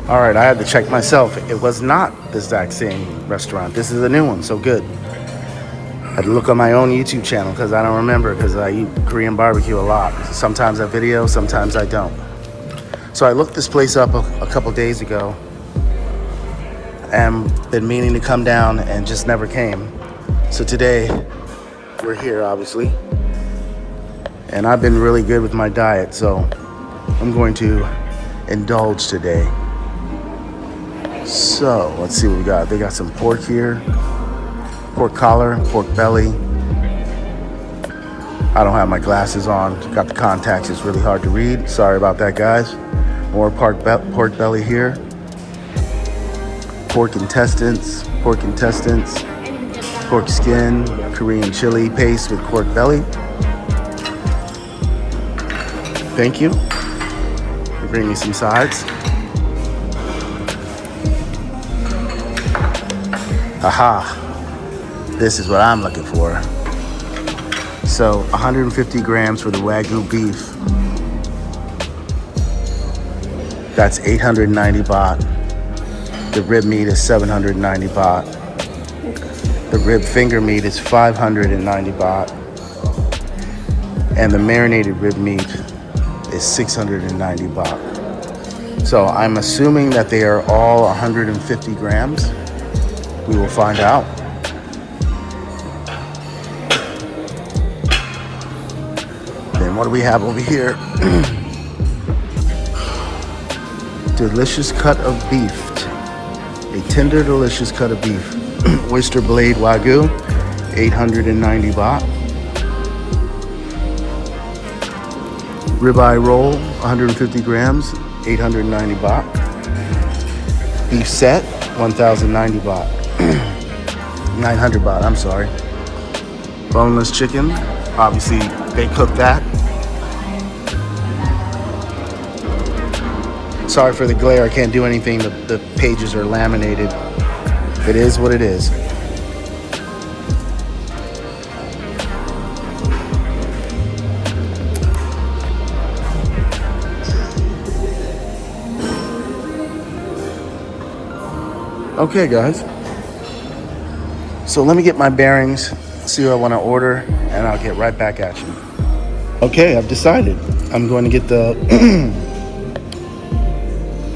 All right, I had to check myself. It was not the exact same restaurant. This is a new one, so good. I had to look on my own YouTube channel because I don't remember because I eat Korean barbecue a lot. Sometimes I video, sometimes I don't. So I looked this place up a couple days ago and been meaning to come down and just never came. So today we're here, obviously. And I've been really good with my diet, so I'm going to indulge today. So let's see what we got. They got some pork here. Pork collar, pork belly. I don't have my glasses on. Got the contacts. It's really hard to read. Sorry about that, guys. More pork belly here. Pork intestines, pork skin, Korean chili paste with pork belly. Thank you. Bring me some sides. Aha. This is what I'm looking for. So 150 grams for the Wagyu beef. That's 890 baht. The rib meat is 790 baht. The rib finger meat is 590 baht. And the marinated rib meat is 690 baht. So I'm assuming that they are all 150 grams. We will find out. Then what do we have over here? Delicious cut of beef. A tender, delicious cut of beef. Oyster blade Wagyu, 890 baht. Ribeye roll, 150 grams, 890 baht. Beef set, 1,090 baht. 900 baht, I'm sorry. Boneless chicken, obviously they cook that. Sorry for the glare, I can't do anything. The pages are laminated. It is what it is. Okay, guys. So let me get my bearings, see what I want to order, and I'll get right back at you. Okay, I've decided. I'm going to get the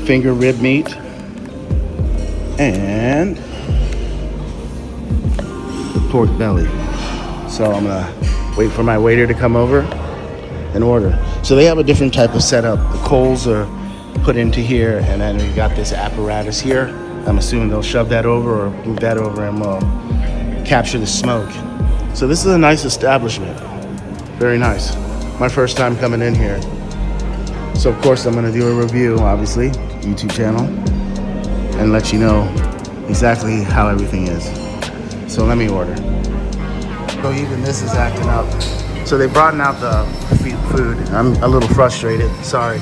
finger rib meat and the pork belly. So I'm gonna wait for my waiter to come over and order. So they have a different type of setup. The coals are put into here, and then we got this apparatus here. I'm assuming they'll shove that over or move that over and we'll capture the smoke. So this is a nice establishment. Very nice. My first time coming in here. So of course I'm gonna do a review, obviously, YouTube channel, and let you know exactly how everything is. So let me order. So even this is acting up. So they brought out the food. I'm a little frustrated, sorry.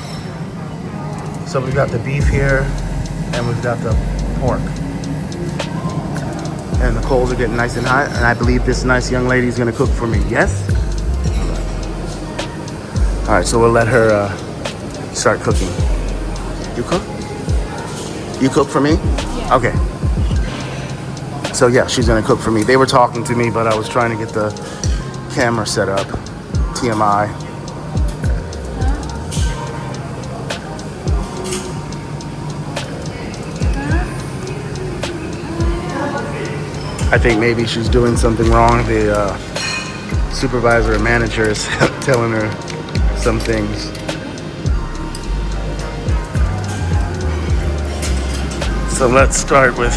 So we've got the beef here, and we've got the pork. And the coals are getting nice and hot, and I believe this nice young lady is gonna cook for me, yes? All right, so we'll let her start cooking. You cook? You cook for me? Yeah. Okay. So yeah, she's gonna cook for me. They were talking to me, but I was trying to get the camera set up. TMI. I think maybe she's doing something wrong. The supervisor or manager is telling her some things. So let's start with,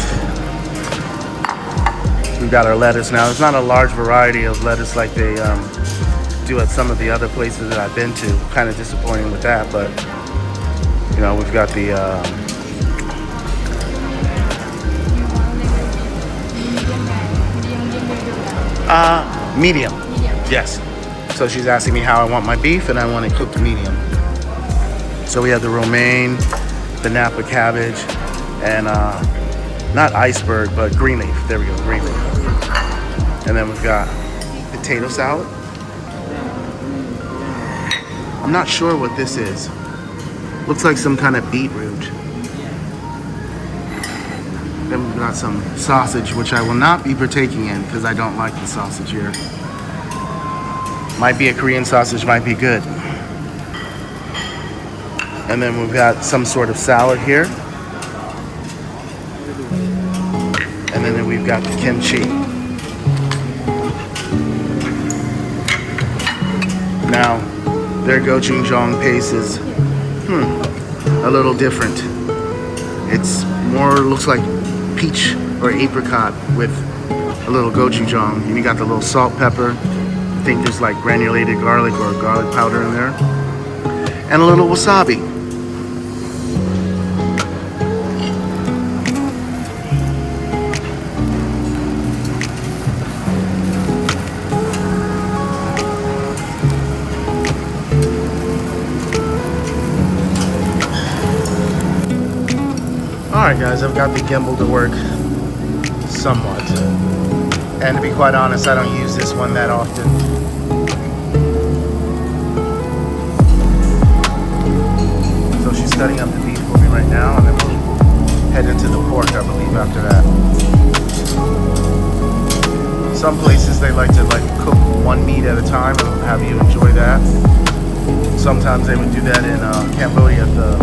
we've got our lettuce now. It's not a large variety of lettuce like they do at some of the other places that I've been to. Kind of disappointing with that, but you know, we've got the medium. Yes. So she's asking me how I want my beef, and I want it cooked medium. So we have the romaine, the Napa cabbage, and not iceberg, but green leaf. There we go, green leaf. And then we've got potato salad. I'm not sure what this is. Looks like some kind of beetroot. Then we've got some sausage, which I will not be partaking in because I don't like the sausage here. Might be a Korean sausage, might be good. And then we've got some sort of salad here. And then we've got the kimchi. Now, their gochujang paste is a little different. It's more, looks like peach or apricot with a little gochujang. And you got the little salt, pepper. I think there's like granulated garlic or garlic powder in there. And a little wasabi. Alright guys, I've got the gimbal to work somewhat. And to be quite honest, I don't use this one that often. So she's cutting up the beef for me right now, and then we'll head into the pork, I believe, after that. Some places they like to cook one meat at a time and have you enjoy that. Sometimes they would do that in Cambodia at the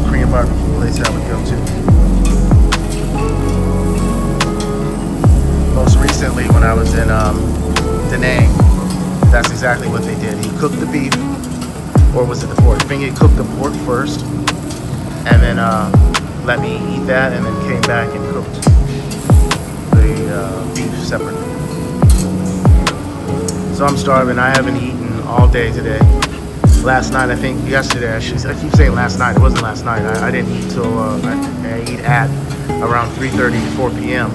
Korean barbecue place I would go to. Most recently, when I was in Da Nang, that's exactly what they did. He cooked the beef, or was it the pork? I think he cooked the pork first, and then let me eat that, and then came back and cooked the beef separately. So I'm starving. I haven't eaten all day today. Last night, I think yesterday, I keep saying last night. It wasn't last night. I didn't eat till I eat at around 3:30 to 4 p.m.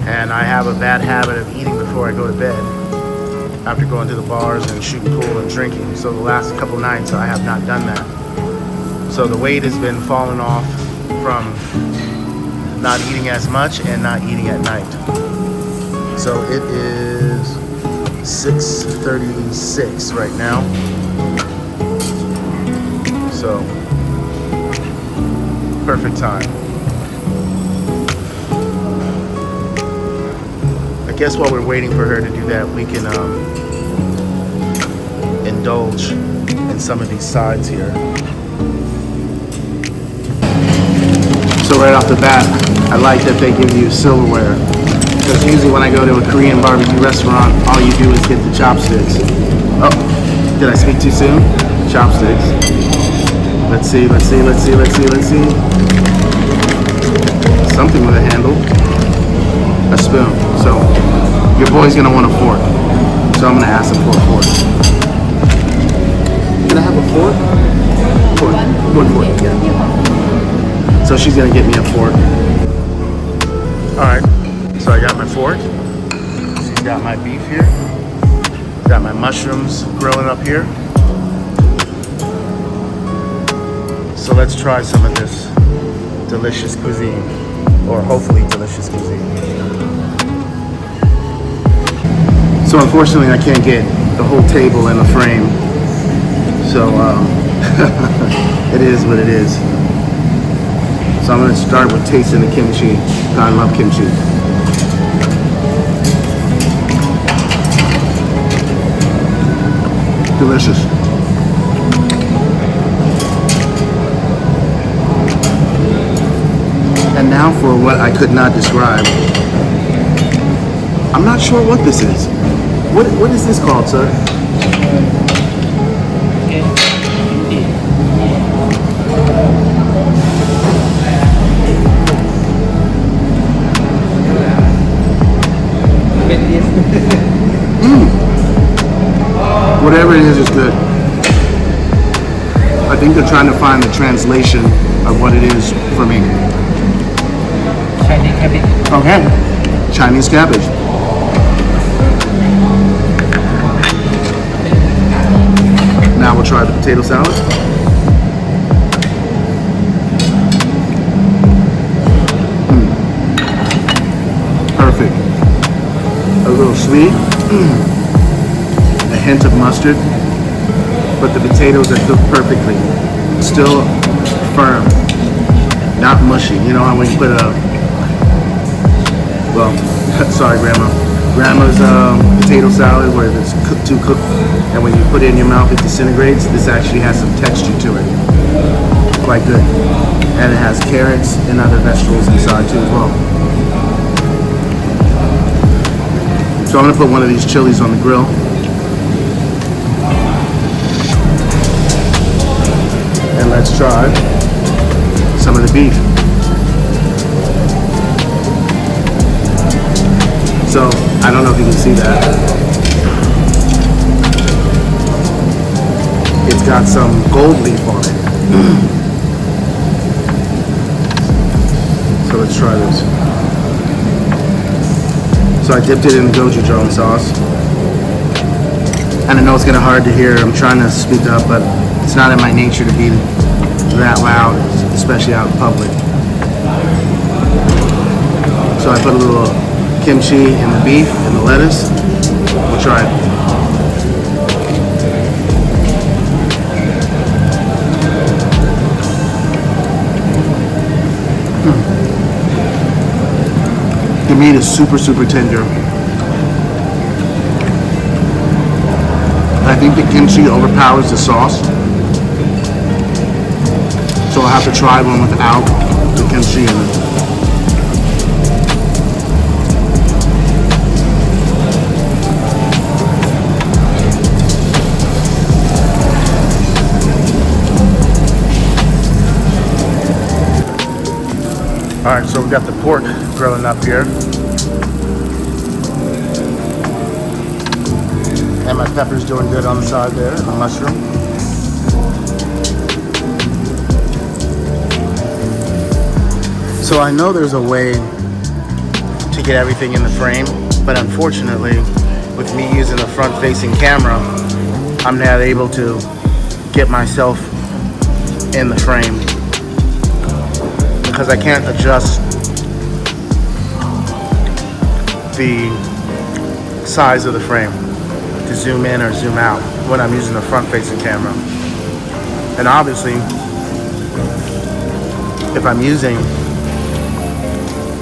And I have a bad habit of eating before I go to bed after going to the bars and shooting pool and drinking. So the last couple nights, I have not done that. So the weight has been falling off from not eating as much and not eating at night. So it is 6:36 right now. So, perfect time. I guess while we're waiting for her to do that, we can indulge in some of these sides here. So right off the bat, I like that they give you silverware. Because usually when I go to a Korean barbecue restaurant, all you do is get the chopsticks. Oh, did I speak too soon? Chopsticks. Let's see. Something with a handle. A spoon. So, your boy's gonna want a fork. So I'm gonna ask him for a fork. Can I have a fork? Fork. One fork, yeah. So she's gonna get me a fork. Alright, so I got my fork. She's got my beef here. Got my mushrooms grilling up here. So let's try some of this delicious cuisine, or hopefully delicious cuisine. So unfortunately I can't get the whole table in the frame. So it is what it is. So I'm gonna start with tasting the kimchi. I love kimchi. Delicious. And now for what I could not describe. I'm not sure what this is. What is this called, sir? Whatever it is good. I think they're trying to find the translation of what it is for me. Chinese cabbage. Okay, Chinese cabbage. Now we'll try the potato salad. Perfect. A little sweet. A hint of mustard. But the potatoes are cooked perfectly. Still firm. Not mushy. You know how when you put a Well, sorry, Grandma. Grandma's potato salad, where it's cooked too cooked, and when you put it in your mouth, it disintegrates. This actually has some texture to it. Quite good. And it has carrots and other vegetables inside too as well. So I'm gonna put one of these chilies on the grill. And let's try some of the beef. So, I don't know if you can see that. It's got some gold leaf on it. So let's try this. So I dipped it in gochujang sauce. And I know it's kind of hard to hear. I'm trying to speak up, but it's not in my nature to be that loud, especially out in public. So I put a little kimchi in the beef and the lettuce. We'll try it. The meat is super, super tender. I think the kimchi overpowers the sauce. So I'll have to try one without the kimchi in it. Alright, so we've got the pork grilling up here. And my pepper's doing good on the side there, and the mushroom. So I know there's a way to get everything in the frame, but unfortunately, with me using a front-facing camera, I'm not able to get myself in the frame because I can't adjust the size of the frame to zoom in or zoom out when I'm using a front-facing camera. And obviously, if I'm using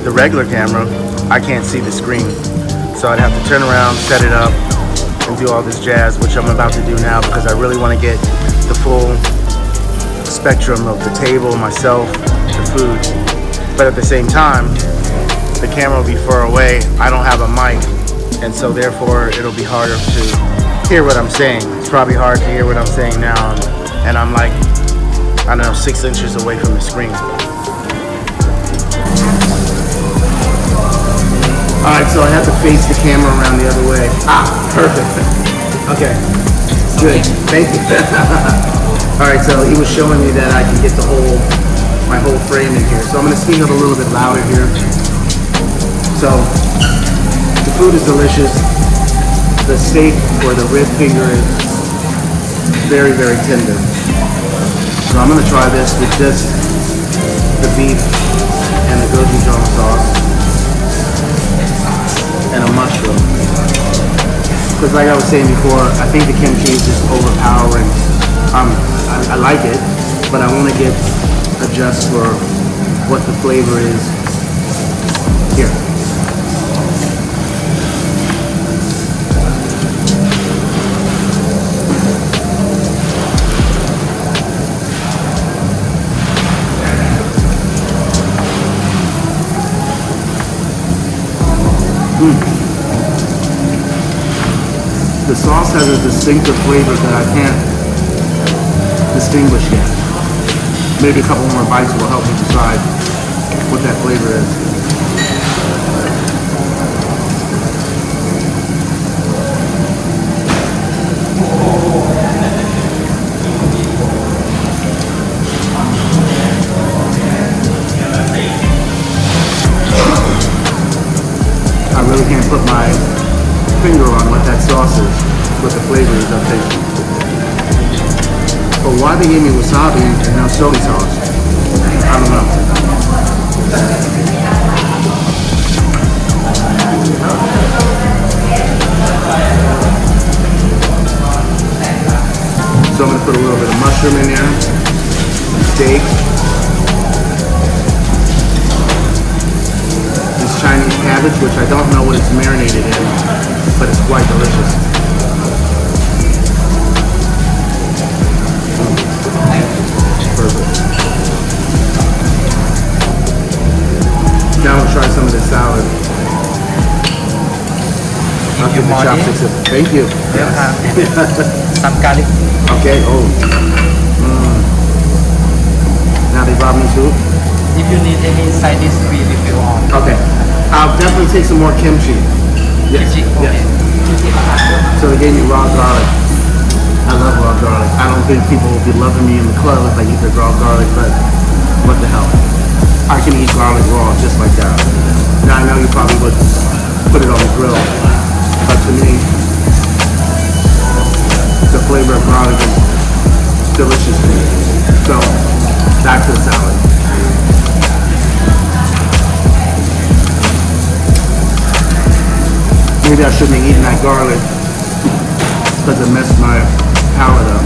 the regular camera, I can't see the screen. So I'd have to turn around, set it up, and do all this jazz, which I'm about to do now because I really want to get the full spectrum of the table, myself, the food. But at the same time, the camera will be far away. I don't have a mic, and so therefore it'll be harder to hear what I'm saying. It's probably hard to hear what I'm saying now, and I'm like, I don't know, 6 inches away from the screen. Alright, so I have to face the camera around the other way. Ah, perfect. Okay, good, thank you. Alright, so he was showing me that I can get my whole frame in here. So I'm going to speak up a little bit louder here. So, the food is delicious. The steak or the rib finger is very, very tender. So I'm going to try this with just the beef and the gochujang sauce. And a mushroom. Because like I was saying before, I think the kimchi is just overpowering. I like it, but I want to adjust for what the flavor is here. The sauce has a distinctive flavor that I can't distinguish yet. Maybe a couple more bites will help me decide what that flavor is. I really can't put my finger on what that sauce is, what the flavor is of it. But why they gave me wasabi and no soy sauce? I don't know. So I'm going to put a little bit of mushroom in there, steak, these Chinese cabbage cabbage, which I don't know what it's marinated in, but it's quite delicious. Perfect. Now we'll try some of this salad. I'll give the chopsticks a thank you. Yes. Some garlic. Okay, oh. Now they brought me soup. If you need any side dish, we refill on. Okay. I'll definitely take some more kimchi. Yes. Kimchi, okay. Yes. So they gave me raw garlic. I love raw garlic. I don't think people will be loving me in the club if I eat their raw garlic, but what the hell. I can eat garlic raw just like that. Now I know you probably would put it on the grill, but to me, the flavor of garlic is delicious to me. So, back to the salad. Maybe I shouldn't have eaten that garlic because it messed my palate up.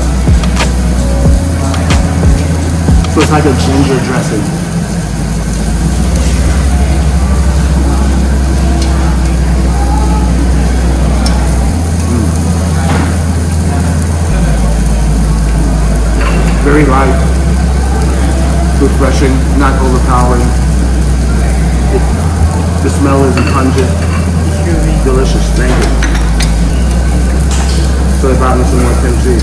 So it's like a ginger dressing. Very light, refreshing, not overpowering. The smell isn't pungent. Delicious, thank you. So they brought me some more kimchi.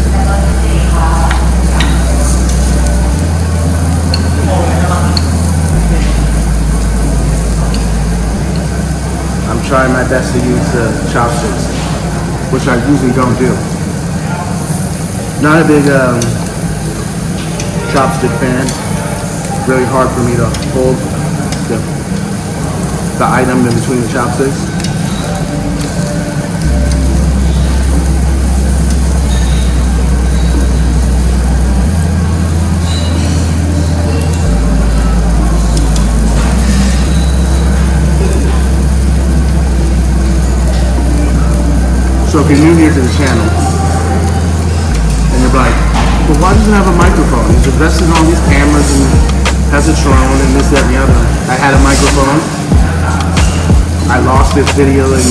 I'm trying my best to use the chopsticks, which I usually don't do. Not a big chopstick fan. Really hard for me to hold the item in between the chopsticks. So if you're new here to the channel, and you're like, well, why doesn't it have a microphone? He's invested in all these cameras and has a drone and this, that, and the other. I had a microphone. I lost this video and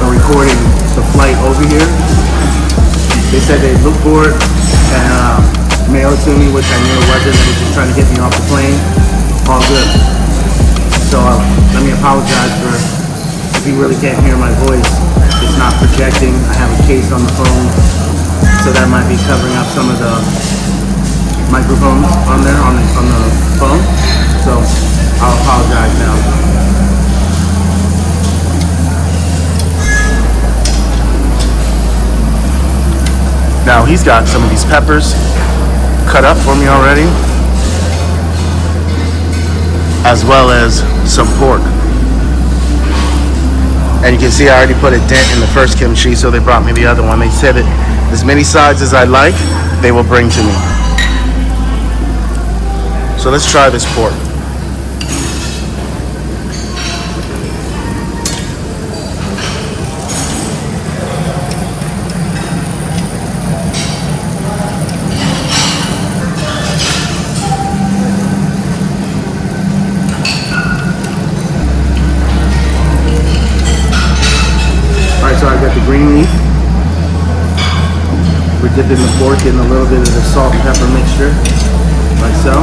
recording the flight over here. They said they'd look for it and mail it to me, which I knew it wasn't. They were just trying to get me off the plane. All good. So let me apologize for if you really can't hear my voice. It's not projecting. I have a case on the phone, so that might be covering up some of the microphones on there on the phone. So I'll apologize now. Now he's got some of these peppers cut up for me already, as well as some pork. And you can see I already put a dent in the first kimchi, so they brought me the other one. They said that as many sides as I like, they will bring to me. So let's try this pork. So I got the green leaf. We're dipping the pork in a little bit of the salt and pepper mixture, like so.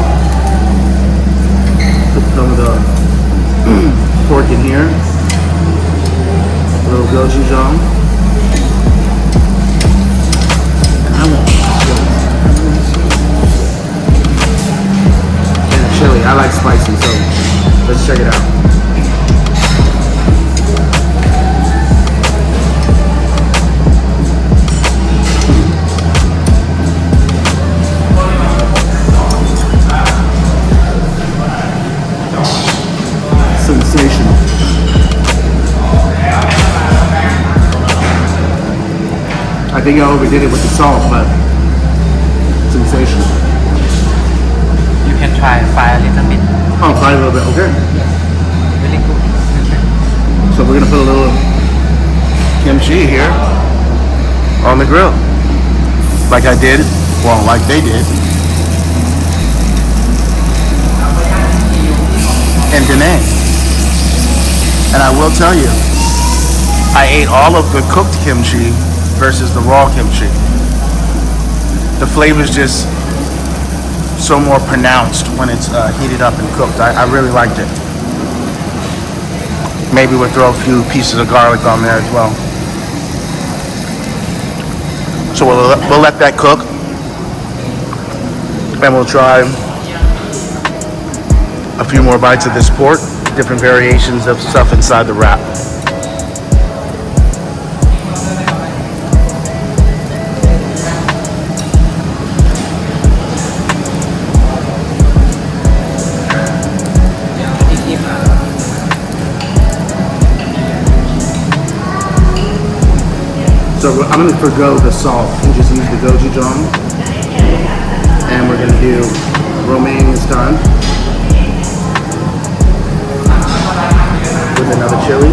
Put some of the pork in here. A little gochujang. And I want chili. And chili. I like spicy, so let's check it out. Sensational. I think I overdid it with the salt, but sensational. You can try fry a little bit. Oh, fry a little bit, okay. Really good. So we're gonna put a little kimchi here on the grill, like I did, well, like they did. And Danang. And I will tell you, I ate all of the cooked kimchi versus the raw kimchi. The flavor's just so more pronounced when it's heated up and cooked. I really liked it. Maybe we'll throw a few pieces of garlic on there as well. So we'll let that cook, and we'll try a few more bites of this pork, different variations of stuff inside the wrap. So I'm going to forgo the salt and just use the gochujang. And we're going to do romaine this time with another chili.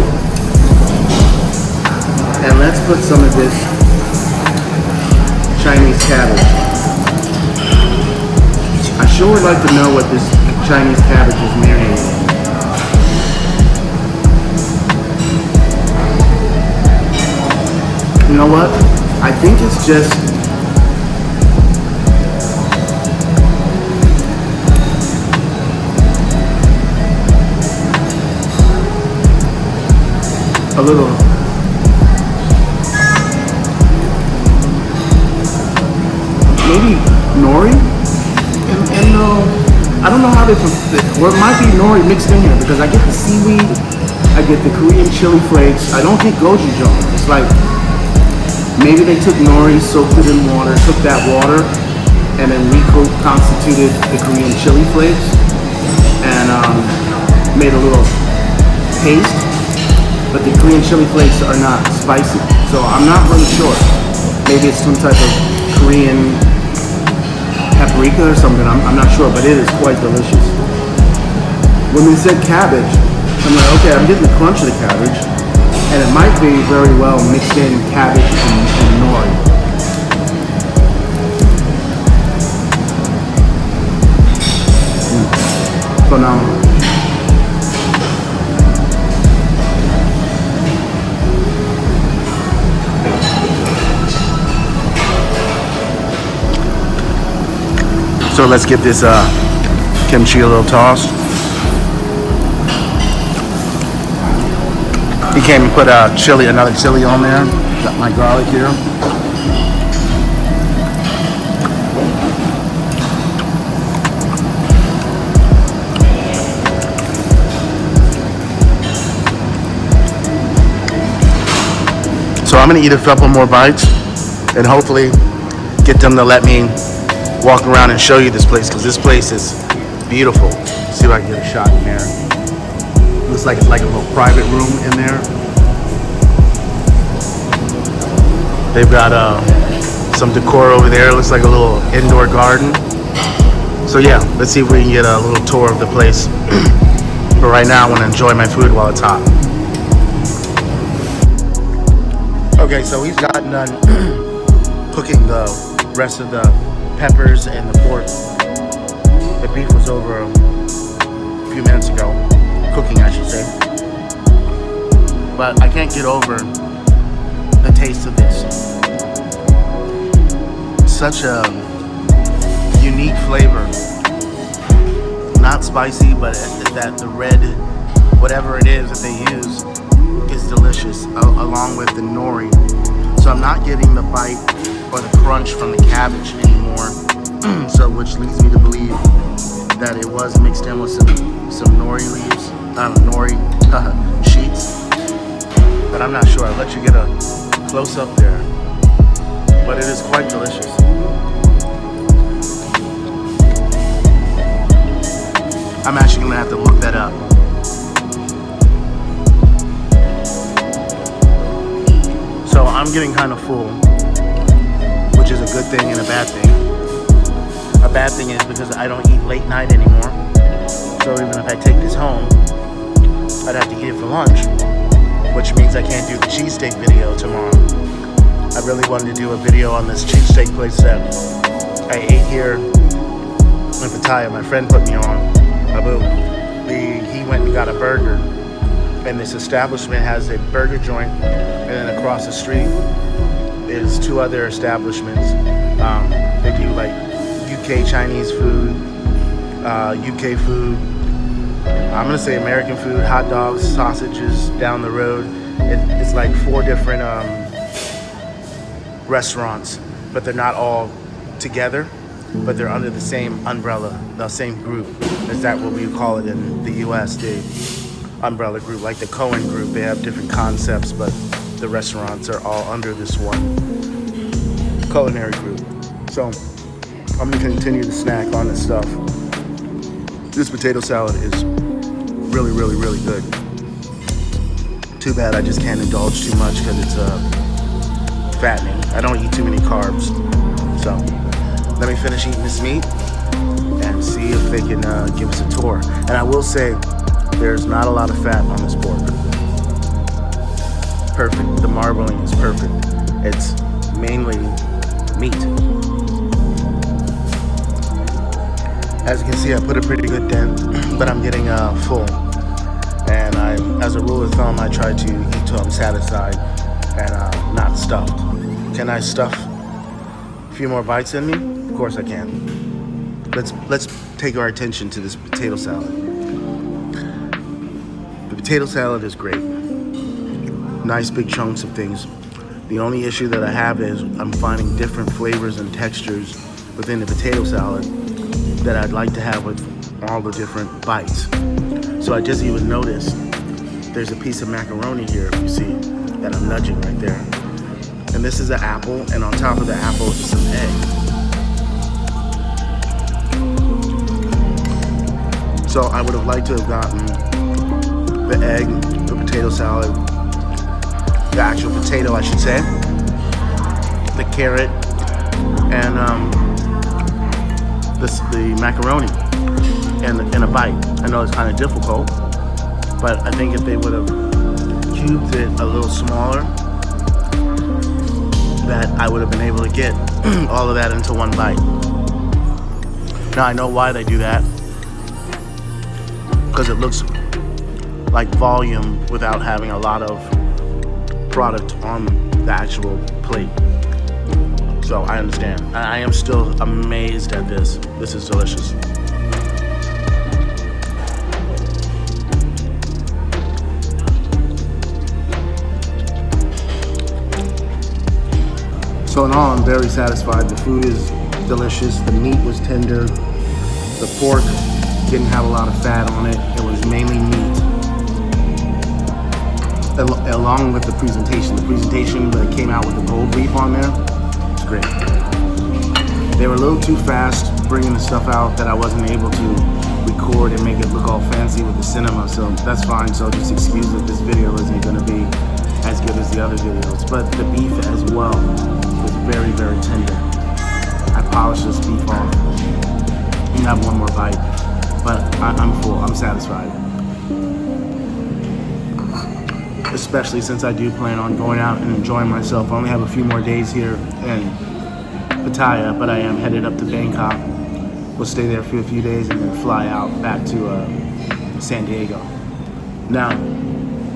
And let's put some of this Chinese cabbage. I sure would like to know what this Chinese cabbage is marinated. You know what? I think it's just a little maybe nori and I don't know how they or it might be nori mixed in here because I get the seaweed, I get the Korean chili flakes. I don't get gochujang. It's like maybe they took nori, soaked it in water, took that water, and then reconstituted the Korean chili flakes and made a little paste. But the Korean chili flakes are not spicy, so I'm not really sure. Maybe it's some type of Korean paprika or something. I'm not sure, but it is quite delicious. When they said cabbage, I'm like, okay, I'm getting the crunch of the cabbage. And it might be very well mixed in cabbage and nori. Phenomenal. So let's give this kimchi a little toss. He came and put another chili on there. Got my garlic here. So I'm gonna eat a couple more bites and hopefully get them to let me walk around and show you this place because this place is beautiful. See if I can get a shot in there. Looks like it's like a little private room in there. They've got some decor over there. Looks like a little indoor garden. So yeah, let's see if we can get a little tour of the place. But right now I want to enjoy my food while it's hot. Okay, so he's gotten done cooking the rest of the peppers and the pork. The beef was over a few minutes ago. Cooking, I should say. But I can't get over the taste of this. Such a unique flavor. Not spicy, but that the red, whatever it is that they use, is delicious, along with the nori. So I'm not getting the bite or the crunch from the cabbage anymore. So which leads me to believe that it was mixed in with some nori leaves. Nori sheets, but I'm not sure. I'll let you get a close up there, but it is quite delicious. I'm actually gonna have to look that up. So I'm getting kind of full, which is a good thing and a bad thing. A bad thing is because I don't eat late night anymore, so even if I take this home, I'd have to eat it for lunch, which means I can't do the cheesesteak video tomorrow. I really wanted to do a video on this cheesesteak place that I ate here in Pattaya. My friend put me on. Abu. He went and got a burger And this establishment has a burger joint, and then across the street is 2 other establishments. They do like UK Chinese food, UK food. I'm gonna say American food, hot dogs, sausages down the road. It's like 4 different restaurants, but they're not all together, but they're under the same umbrella, the same group. Is that what we call it in the US, the umbrella group, like the Cohen group. They have different concepts, but the restaurants are all under this one culinary group. So I'm gonna continue to snack on this stuff. This potato salad is really, really, really good. Too bad I just can't indulge too much because it's fattening. I don't eat too many carbs. So let me finish eating this meat and see if they can give us a tour. And I will say, there's not a lot of fat on this pork. Perfect. The marbling is perfect. It's mainly meat. As you can see, I put a pretty good dent, but I'm getting full. And as a rule of thumb, I try to eat till I'm satisfied and not stuffed. Can I stuff a few more bites in me? Of course I can. Let's take our attention to this potato salad. The potato salad is great. Nice big chunks of things. The only issue that I have is I'm finding different flavors and textures within the potato salad that I'd like to have with all the different bites. So I just even noticed there's a piece of macaroni here, if you see, that I'm nudging right there. And this is an apple, and on top of the apple is some egg. So I would have liked to have gotten the egg, the potato salad, the actual potato, I should say, the carrot, and the macaroni in a bite. I know it's kind of difficult, but I think if they would have cubed it a little smaller, that I would have been able to get all of that into one bite. Now I know why they do that, because it looks like volume without having a lot of product on the actual plate. So I understand. I am still amazed at this. This is delicious. So in all, I'm very satisfied. The food is delicious. The meat was tender. The pork didn't have a lot of fat on it. It was mainly meat. Along with the presentation. The presentation that came out with the gold leaf on there, it's great. They were a little too fast bringing the stuff out that I wasn't able to record and make it look all fancy with the cinema, so that's fine. So just excuse that this video isn't going to be as good as the other videos. But the beef as well was very, very tender. I polished this beef off. You can have one more bite, but I'm full. I'm satisfied. Especially since I do plan on going out and enjoying myself. I only have a few more days here in Pattaya, but I am headed up to Bangkok. We'll stay there for a few days and then fly out back to San Diego. Now,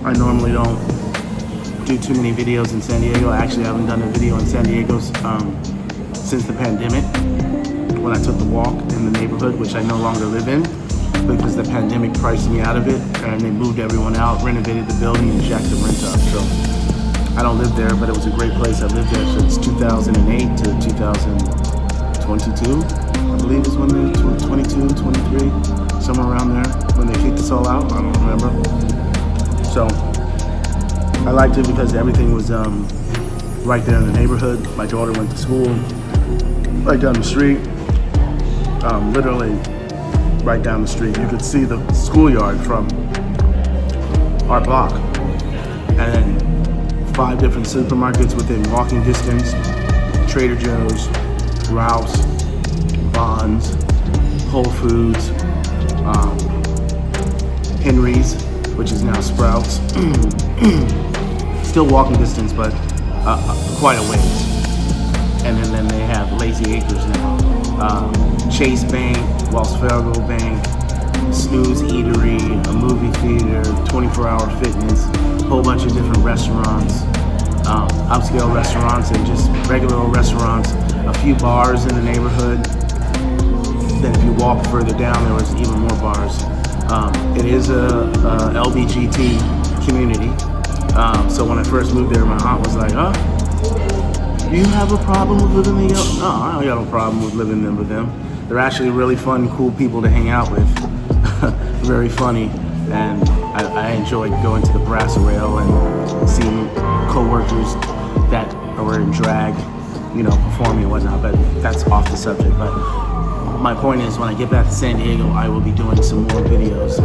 I normally don't do too many videos in San Diego. I actually haven't done a video in San Diego since the pandemic, when I took the walk in the neighborhood, which I no longer live in, because the pandemic priced me out of it, and they moved everyone out, renovated the building, and jacked the rent up. So I don't live there, but it was a great place. I lived there since 2008 to 2022, I believe is when they 22, 23, somewhere around there, when they kicked us all out. I don't remember. So I liked it because everything was right there in the neighborhood. My daughter went to school right down the street, literally right down the street. You could see the schoolyard from our block, and 5 different supermarkets within walking distance: Trader Joe's, Ralph's, Vons, Whole Foods, Henry's, which is now Sprouts. Still walking distance, but quite a ways. And then they have Lazy Acres now. Chase Bank, Wells Fargo Bank, Snooze Eatery, a movie theater, 24-hour fitness, a whole bunch of different restaurants, upscale restaurants and just regular old restaurants, a few bars in the neighborhood. Then if you walk further down, there was even more bars. It is a LBGT community. So when I first moved there, my aunt was like, "Oh, do you have a problem with living in the No, I don't got no problem with living there with them. They're actually really fun, cool people to hang out with. Very funny, and I enjoyed going to the brass rail and seeing co-workers that were in drag, you know, performing and whatnot. But that's off the subject. But my point is, when I get back to San Diego, I will be doing some more videos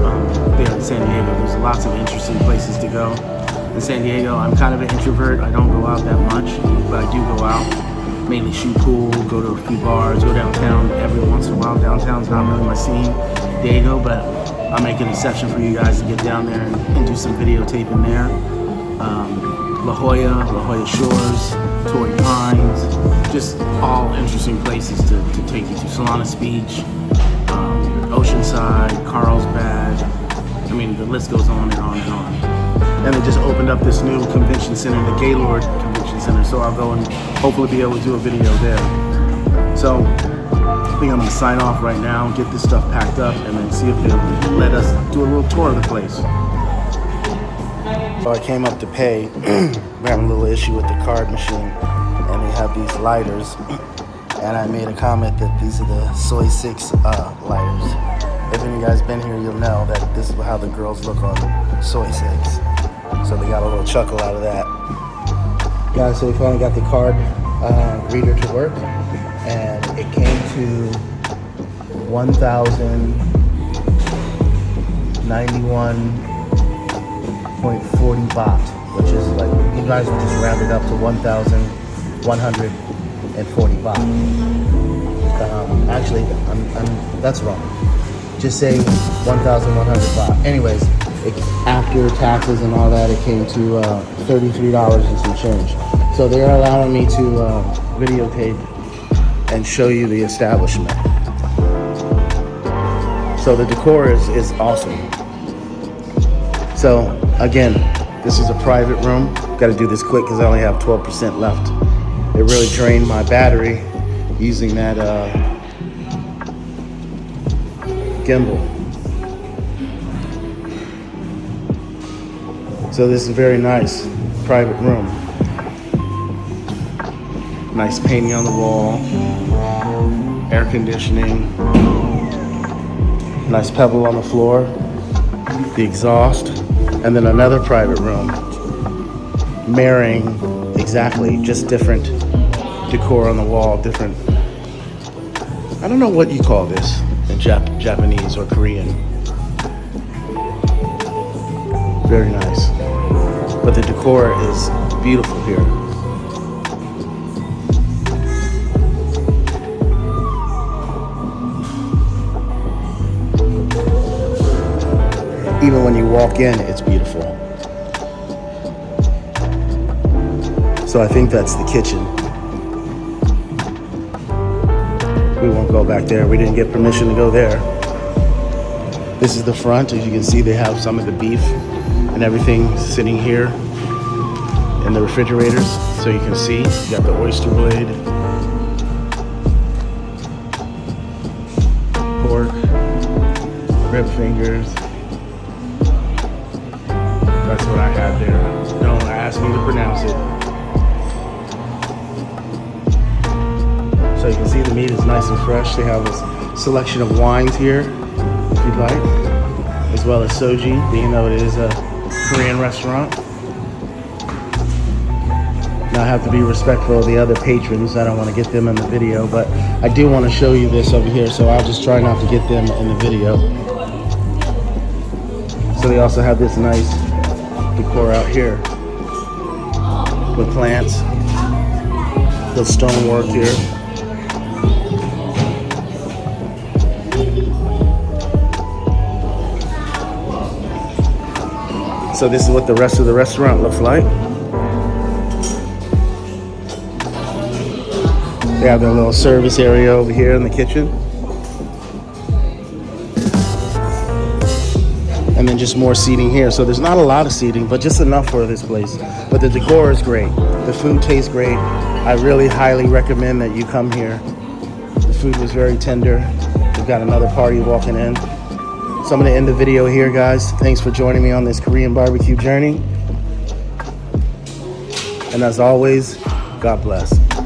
there in San Diego. There's lots of interesting places to go. In San Diego, I'm kind of an introvert. I don't go out that much, but I do go out. Mainly shoot pool, go to a few bars, go downtown every once in a while. Downtown's not really my scene, Diego, but I'll make an exception for you guys to get down there and do some videotaping there. La Jolla Shores, Torrey Pines, just all interesting places to take you to. Solanas Beach, Oceanside, Carlsbad. I mean, the list goes on and on and on. And they just opened up this new convention center, the Gaylord Convention Center, so I'll go and hopefully be able to do a video there. So I think I'm gonna sign off right now, get this stuff packed up, and then see if they'll let us do a little tour of the place. So I came up to pay. We're having a little issue with the card machine, and they have these lighters. And I made a comment that these are the soy 6 lighters. If any of you guys been here, you'll know that this is how the girls look on soy 6. So they got a little chuckle out of that. Guys, so we finally got the card reader to work, and it came to 1,091.40 baht, which is like, you guys would just round it up to 1,140 baht. Actually, that's wrong. Just say 1,100 baht. Anyways, after taxes and all that, it came to $33 and some change. So they're allowing me to videotape and show you the establishment. So the decor is awesome. So again, this is a private room. Got to do this quick because I only have 12% left. It really drained my battery using that gimbal. So this is a very nice private room. Nice painting on the wall, air conditioning, nice pebble on the floor, the exhaust, and then another private room marrying exactly, just different decor on the wall, different, I don't know what you call this in Japanese or Korean. Very nice. But the decor is beautiful here. Even when you walk in, it's beautiful. So I think that's the kitchen. We won't go back there. We didn't get permission to go there. This is the front. As you can see, they have some of the beef and everything sitting here in the refrigerators. So you can see, you got the oyster blade, pork, rib fingers. That's what I had there. Don't ask me to pronounce it. So you can see the meat is nice and fresh. They have a selection of wines here, if you'd like, as well as soju, being though it is a Korean restaurant. Now I have to be respectful of the other patrons. I don't want to get them in the video, but I do want to show you this over here, so I'll just try not to get them in the video. So they also have this nice decor out here with plants, the stonework here. So this is what the rest of the restaurant looks like. They have their little service area over here in the kitchen. and then just more seating here. So there's not a lot of seating, but just enough for this place. But the decor is great. The food tastes great. I really highly recommend that you come here. The food was very tender. We've got another party walking in. So I'm gonna end the video here, guys. Thanks for joining me on this Korean barbecue journey. And as always, God bless.